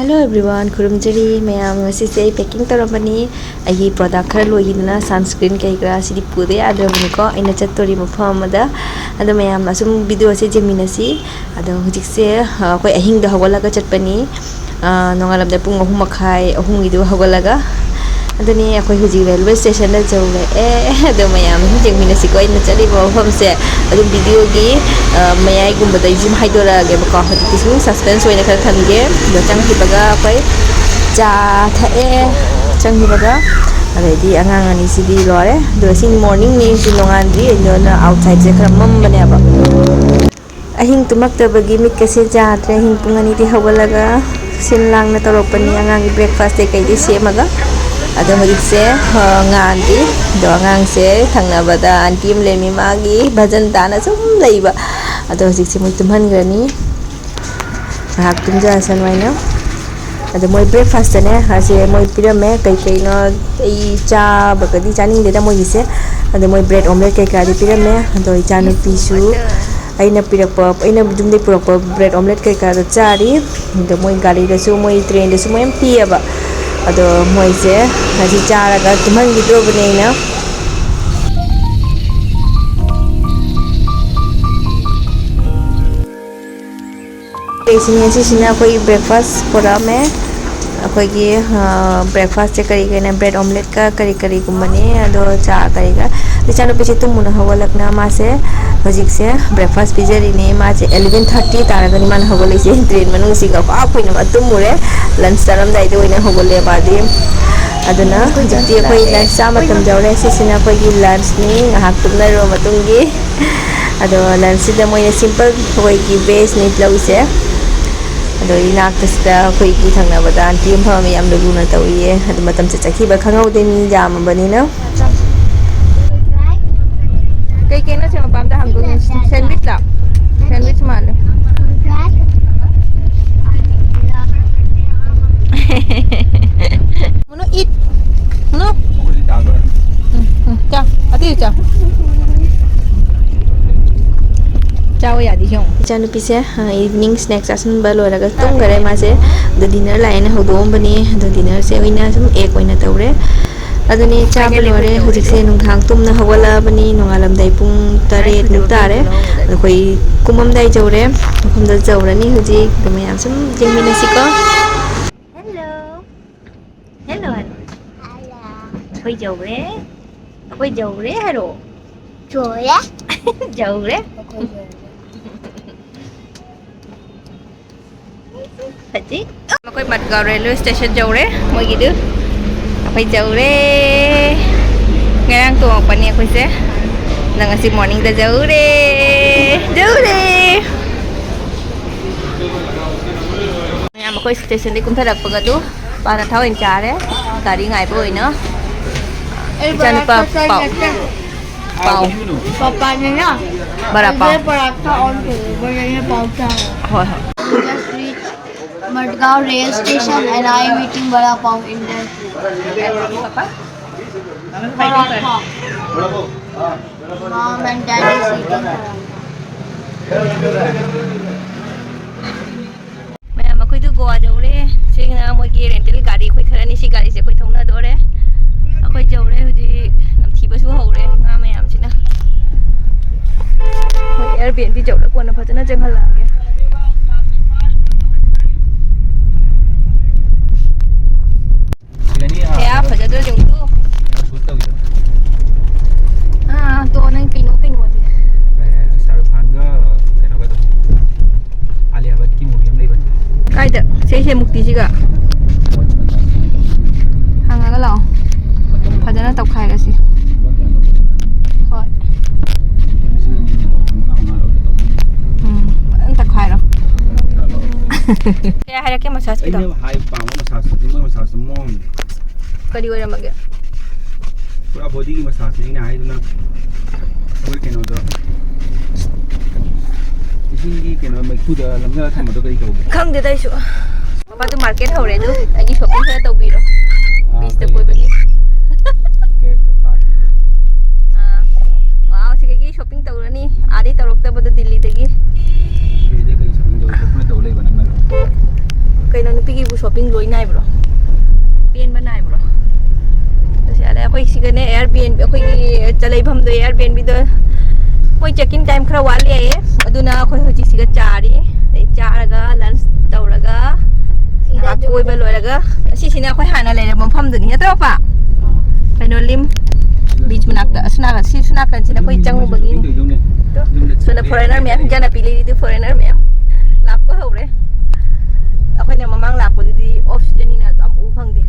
Hello everyone, Kurumjari, mayam ngasi say packing tarapani agi product khara loigina sunscreen kaikra sidi pude adabani ko aina chattori mafam ada ado mayam asum video se jeminasi ado hujik se koi ahing da hawalaga chatpani nongalam da pung 3:30 ahung idu hawalaga adani akoi hujik railway station da jawle ado mayam jeminasi ko aina chali mafam se ado video gi mayai gumba da jim haidora ge ba ko hujik su suspense oina khara thamge do chang hibaga koi cha thae chang hibaga already angang ani sidi lore do sin morning ni sin longan di no na outside je khara mam bane aba ahing tumak ta bagi mik kase ja tre hing pungani di hawalaga sin lang na toropani angang breakfast te kai di semaga ado hojik se ngan di do angang se thangna bada antim le mi magi bhajan dana sum leiba ado hojik se moi tumhan grani hak tumja san waina ado moi breakfast ne hase moi pirame kai kai no ei cha bagadi chaning de da moi se ado moi bread omelette kai ka di pirame ado i chanu pisu aina pirakpa aina jumde purakpa bread omelette kai ka da chari ado moi gari da su moi train da su moi piaba ado moi se hasi chara ga tumhan gi do bane na sini koi breakfast porame koi gi breakfast che kari kena bread omelette ka kari kari gumbane ado cha kari ga chanu piche tumuna hawalak na ma se hojik se breakfast pijari ne ma che 11:30 taragani man hawale se train manung siga pa koina matumure lunch taram dai de oina hawale ba di aduna jati koi lunch sa matam jawre se sina koi gi lunch ni ngahak tumna ro matungi ado lunch da moina simple koi gi base ni lawise ado inaktasda koi ki thangna badan team pham yam luguna tawiye ado matam che chakhi ba khangau de ni jam bani na kai kena se mapam da hang dun sandwich la sandwich man muno eat muno cha ati cha chao ya di jong chanu pise evening snacks asan balo raga tum gare ma se the dinner line hodom bani the dinner se oina sum ek oina tawre adani cha balore hujik se nung thang tum na hawala bani nongalam dai pung 8 nu tare koi kumam dai jawre kum da jawrani hujik the mayam sum jengmina siko hello hello koi jawre haro jawre Haji, koi Matgaon railway station jawre, moi gitu. Koi jawre, ngarang tu apa ni aku se? Nangasi morning dah jawre. Yang koi station ni kumthar apa gadu? Para tahu yang cara, tadi ngai boy no. Jangan lupa pau. Papanya na. Berapa? Paratha on to, banyak pauta. Just reach Matgaon rail station and I am eating vada pav in there. Paratha. Mom and dad is eating paratha. Maya ma koi tu goa jawre, sing na moi ki rental gari koi khara ni si gari se koi thongna dore. Koi jawre huji nam thiba su hore nga mayam china. Moi Airbnb jawre ko na phajana jangal la ge. Ya phajado jung tu. To nang kino sih. Shahrukh Khan ga kena ba to Alia Bhatt ki movie am lei ban Kai da se mukti ji ga. Hanga ga lao. Phajana tok khai ga si. Hoi. Ang tak khai ro. Kaya hari ke massage pi to. hai pa mo massage mo Kadi ora magya. pura body ki massage nahi na hai duna और केनो दो इसिंगी केनो मैं खुद लमजा थम दो कई कहोगे Khang de dai su. Papa tu market hore du. Agi shopping khara to biro. Bis te koi bagi. के card Wow, sige gi shopping tawrani. Adi tawrok ta bodo Delhi tagi. के दे कई सब दो अपने तो ले बना ꯀꯩꯅꯣ ꯅꯨꯄꯤꯒꯤꯕꯨ ꯁꯣꯞꯄꯤꯡ ꯂꯣꯏ ꯅꯥꯏꯕ꯭ꯔꯣ ꯄꯦꯟꯕ ꯅꯥꯏꯕ꯭ꯔꯣ ꯑꯁꯤ ꯑꯗꯩ ꯑꯩꯈꯣꯏ ꯁꯤꯒꯅꯦ ꯑꯦꯌꯔꯕꯤꯑꯦꯟꯕꯤ ꯑꯩꯈꯣꯏꯒꯤ ꯂꯩꯐꯝꯗꯣ ꯑꯦꯌꯔꯕꯤꯑꯦꯟꯕꯤꯗꯣ ꯃꯣꯏ ꯆꯦꯛꯀꯤꯡ ꯇꯥꯏꯝ ꯈꯔ ꯋꯥꯠꯂꯤ ꯍꯥꯏꯌꯦ ꯑꯗꯨꯅ ꯑꯩꯈꯣꯏ ꯍꯧꯖꯤꯛ ꯁꯤꯒ ꯆꯥꯔꯤ ꯑꯗꯩ ꯆꯥꯔꯒ ꯂꯟꯁ ꯇꯧꯔꯒ ꯀꯣꯏꯕ ꯂꯣꯏꯔꯒ ꯑꯁꯤꯁꯤꯅ ꯑꯩꯈꯣꯏ ꯍꯥꯟꯅ ꯂꯩꯔꯝꯕ ꯃꯐꯝꯗꯨꯅꯤ ꯅꯠꯇ꯭ꯔꯣ ꯄꯥ ꯀꯩꯅꯣ ꯂꯤꯝ ꯕꯤꯆ ꯃꯅꯥꯛꯇ ꯁꯤ ꯅꯥꯀꯟꯁꯤꯅ ꯑꯩꯈꯣꯏ ꯆꯪꯉꯨꯕꯒꯤꯅꯤ ꯁꯣꯝꯗ ꯐꯣꯔꯦꯅꯔ ꯃꯌꯥꯝ ꯍꯤꯡꯖꯥꯟ ꯅꯥꯄꯤ ꯂꯩꯔꯤꯗꯤ ꯐꯣꯔꯦꯅꯔ ꯃꯌꯥꯝ ꯂꯥꯛꯄ ꯍꯧꯔꯦ ꯑꯩꯈꯣꯏꯅ ꯃꯃꯥꯡ ꯂꯥꯛꯄꯗꯨꯗꯤ ꯑꯣꯐ ꯁꯤꯖꯟꯅꯤꯅ ꯑꯝ ꯎ ꯐꯪꯗꯦ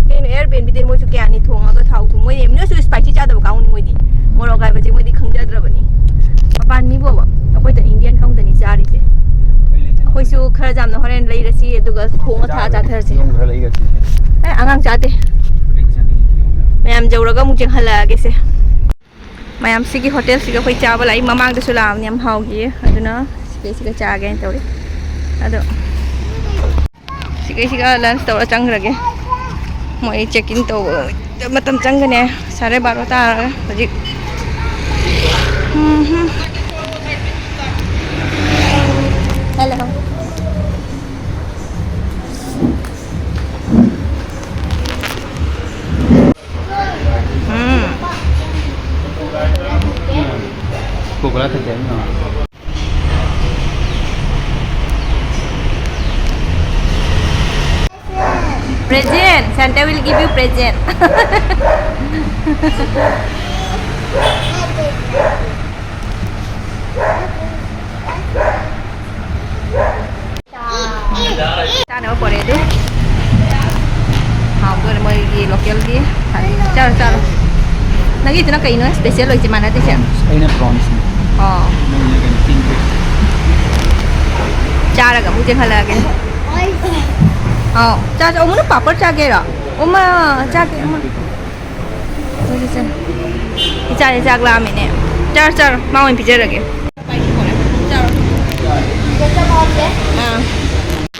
ꯀꯩꯅꯣ ꯑꯦꯌꯔꯕꯤꯑꯦꯟꯕꯤꯗꯤ ꯃꯣꯏꯁꯨ ꯀꯌꯥꯅꯤ ꯊꯣꯡꯉꯒ ꯊꯥꯎ ꯊꯨꯝ ꯃꯣꯏꯗꯤ ꯃꯤꯅꯁꯨ ꯁ꯭ꯄꯥꯏꯁꯤ ꯆꯥꯗꯕ ꯀꯥꯡꯕꯨꯅꯤ ꯃꯣꯏꯗꯤ ꯃꯣꯔꯣꯛ ꯍꯥꯏꯕꯁꯦ ꯃꯣꯏꯗꯤ ꯈꯪꯖꯗ꯭ꯔꯕꯅꯤ ꯃꯄꯥꯟ ꯃꯤꯕꯣꯕ ꯑꯩꯈꯣꯏꯗ ꯏꯟꯗꯤꯌꯟ ꯀꯥꯡꯕꯨꯗꯅꯤ ꯆꯥꯔꯤꯁꯦ ꯑꯩꯈꯣꯏꯁꯨ ꯈꯔ ꯌꯥꯝꯅ ꯍꯣꯔꯦꯟ ꯂꯩꯔꯁꯤ ꯑꯗꯨꯒ ꯊꯣꯡꯉ ꯊꯥ ꯆꯥꯊꯔꯁꯤ ꯑꯉꯥꯡ ꯆꯥꯗꯦ ꯃꯌꯥꯝ ꯌꯧꯔꯒ ꯑꯃꯨꯛ ꯆꯦꯡꯍꯜꯂꯛꯑꯒꯦꯁꯦ ꯃꯌꯥꯝꯁꯤꯒꯤ ꯍꯣꯇꯦꯜꯁꯤꯒ ꯑꯩꯈꯣꯏ ꯆꯥꯕ ꯂꯥꯛꯏ ꯃꯃꯥꯡꯗꯁꯨ ꯂꯥꯛꯑꯕꯅꯤ ꯌꯥꯝ ꯍꯥꯎꯈꯤꯌꯦ ꯑꯗꯨꯅ ꯁꯤꯒ ꯆꯥꯒꯦꯅ ꯇꯧꯔꯤ ꯑꯗꯣ ꯁꯤꯒ ꯂꯟꯁ ꯇꯧꯔ ꯆꯪꯈ꯭ꯔꯒꯦ ꯃꯣꯏ ꯆꯦꯛꯀꯤꯡ ꯇꯧꯕ ꯃꯇꯝ ꯆꯪꯒꯅꯤ 12:30 ꯇꯥꯔꯒ ꯍꯧꯖꯤꯛ hello Coconut again, no. Present. Santa will give you present. Sana apa itu? Hampir mau di lokal dia. Caro. Lagi itu nak kain spesial loh cuman nanti sih. Ini prawns. Oh. Cara kamu jangan lagi. Oh, cara kamu nak papar cara kira. Oma cara oma. Cara cara lah ini. Cara mau yang pijak lagi.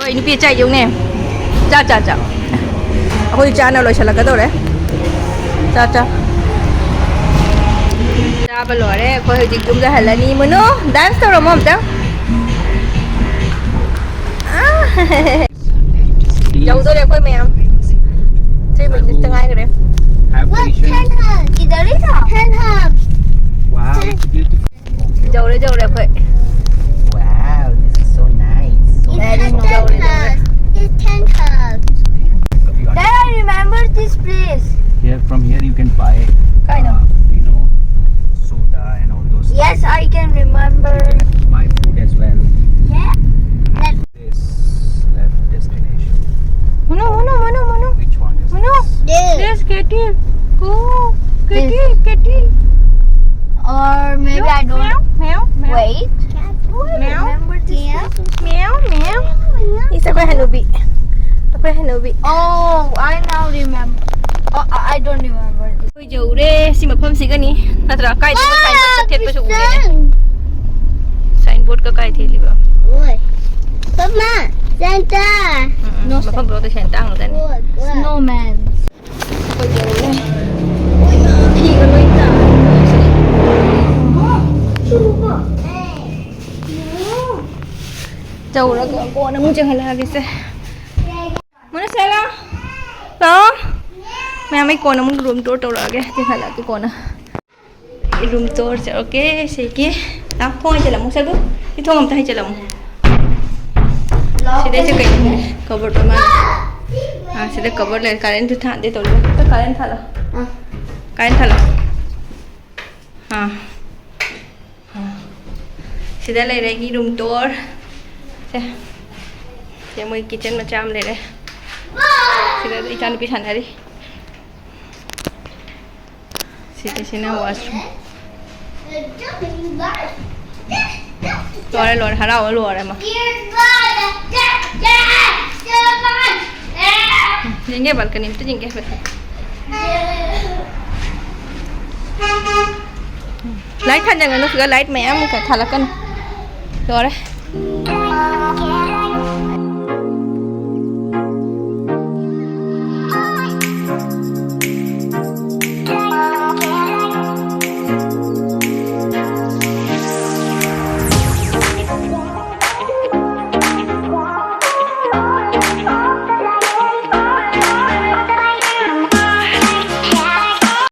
Oi, ini pijak yung ni. Cara. Aku di channel loh salah kata orang. Cara. Chaba lore ko hujik dum ga halani mono dance to mom ta jauh to koi ma'am chơi mình tiếng Anh rồi Have patience. इधर ही था Wow, it's beautiful. jauh rồi koi Wow, this is so nice. Dad, I remember this place. Here, from here you can buy, Kind of. you know, soda and all those. Yes, I can remember. You can buy food as well. Yeah. This left destination. mono Which one is this? yes Katie oh Katie Or maybe I don't. meow Wait. Meow. Remember this? meow isa ko hanubi Oh, I now remember. Oh, I don't remember this. koi jauh re si mafam si gani natra kai da sign board ka thet pa su ure sign board ka kai theli ba Oi. Mama, Santa. no mafam bro to sentang da ni Snowman. koi jauh re Phi ka loi ta. jauh ra ko na mu jang hala ge se mana sala lo मैं हमें कोना मुझे room tour tour आ गया देखा लगे कोना room tour से okay सही के आप फोन चला मुझे सब इतना हम ताही चला मुझे सीधे से कहीं कवर तो मार हाँ सीधे कवर ले करेंट था दे तो करेंट था लो हाँ सीधे ले रहेगी रूम टूर से ये मुझे किचन में चाम ले रहे सीधे इचान भी खाना रही sini washroom lore harau lore ma jengge balcony itu jengge light kan jangan lu light mayam ka thalakan lore